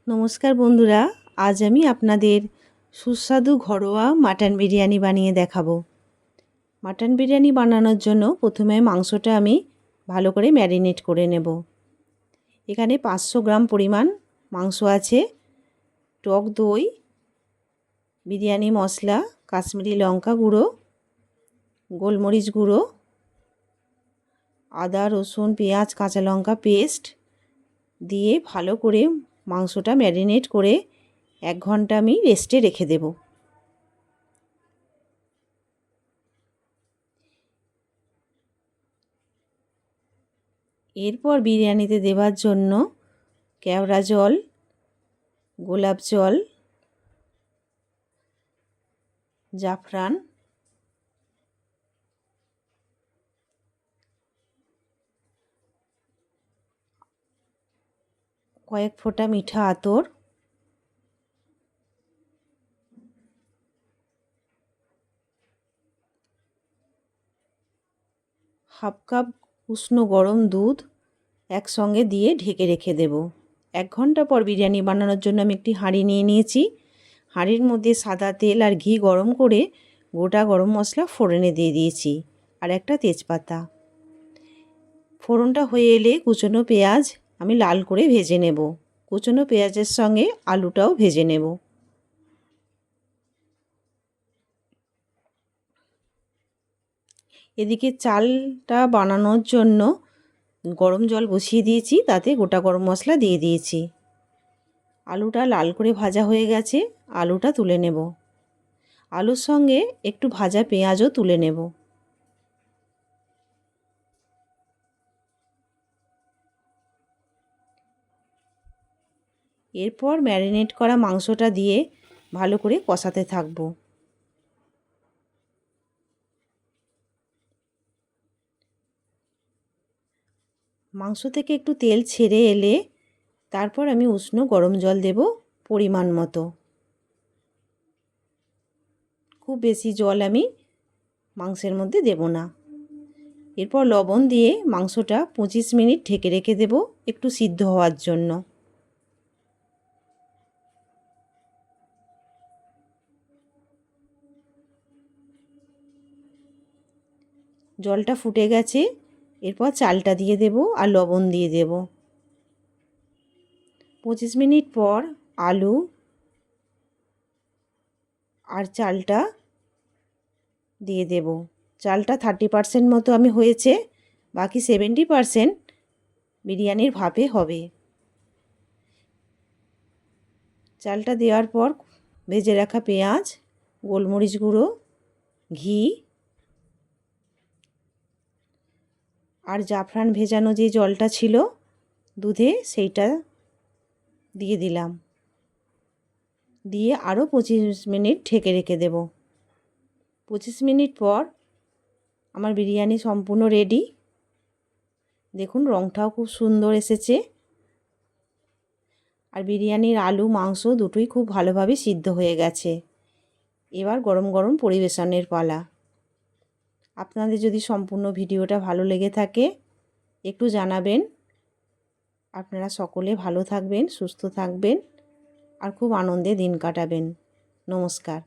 নমস্কার বন্ধুরা, আজ আমি আপনাদের সুস্বাদু ঘরোয়া মাটন বিরিয়ানি বানিয়ে দেখাবো। মাটন বিরিয়ানি বানানোর জন্য প্রথমে মাংসটা আমি ভালো করে ম্যারিনেট করে নেব। এখানে 500 গ্রাম পরিমাণ মাংস আছে। টক দই, বিরিয়ানি মশলা, কাশ্মীরি লঙ্কা গুঁড়ো, গোলমরিচ গুঁড়ো, আদা রসুন পেঁয়াজ কাঁচা লঙ্কা পেস্ট দিয়ে ভালো করে মাংসটা ম্যারিনেট করে 1 ঘন্টা আমি রেস্টে রেখে দেব। এরপর বিরিয়ানিতে দেওয়ার জন্য কেওড়া জল, গোলাপ জল, জাফরান, কয়েক ফোঁটা মিঠা আতর, হাফ কাপ উষ্ণ গরম দুধ একসঙ্গে দিয়ে ঢেকে রেখে দেব। 1 ঘন্টা পর বিরিয়ানি বানানোর জন্য আমি একটি হাঁড়ি নিয়ে নিয়েছি। হাঁড়ির মধ্যে সাদা তেল আর ঘি গরম করে গোটা গরম মশলা ফোড়নে দিয়ে দিয়েছি আর একটা তেজপাতা। ফোড়নটা হয়ে এলে কুচনো পেঁয়াজ আমি লাল করে ভেজে নেব। কুচনো পেঁয়াজের সঙ্গে আলুটাও ভেজে নেব। এদিকে চালটা বানানোর জন্য গরম জল বসিয়ে দিয়েছি, তাতে গোটা গরম মশলা দিয়ে দিয়েছি। আলুটা লাল করে ভাজা হয়ে গেছে, আলুটা তুলে নেব। আলুর সঙ্গে একটু ভাজা পেঁয়াজও তুলে নেব। এরপর ম্যারিনেট করা মাংসটা দিয়ে ভালো করে কষাতে থাকব। মাংস থেকে একটু তেল ছেড়ে এলে তারপর আমি উষ্ণ গরম জল দেব পরিমাণ মতো। খুব বেশি জল আমি মাংসের মধ্যে দেব না। এরপর লবণ দিয়ে মাংসটা 25 মিনিট ঢেকে রেখে দেব একটু সিদ্ধ হওয়ার জন্য। জলটা ফুটে গেছে, এরপর চালটা দিয়ে দেব আর লবণ দিয়ে দেব। 25 মিনিট পর আলু আর চালটা দিয়ে দেব। চালটা 30% মতো আমি হয়েছে, বাকি 70% বিরিয়ানির ভাপে হবে। চালটা দেওয়ার পর ভেজে রাখা পেঁয়াজ, গোলমরিচ গুঁড়ো, ঘি আর জাফরান ভেজানো যে জলটা ছিল দুধে সেইটা দিয়ে দিলাম। দিয়ে আরও 25 মিনিট ঢেকে রেখে দেব। 25 মিনিট পর আমার বিরিয়ানি সম্পূর্ণ রেডি। দেখুন রঙটাও খুব সুন্দর এসেছে আর বিরিয়ানির আলু মাংস দুটোই খুব ভালোভাবে সিদ্ধ হয়ে গেছে। এবার গরম গরম পরিবেশনের পালা। আপনাদের যদি সম্পূর্ণ ভিডিওটা ভালো লেগে থাকে একটু জানাবেন। আপনারা সকলে ভালো থাকবেন, সুস্থ থাকবেন আর খুব আনন্দে দিন কাটাবেন। নমস্কার।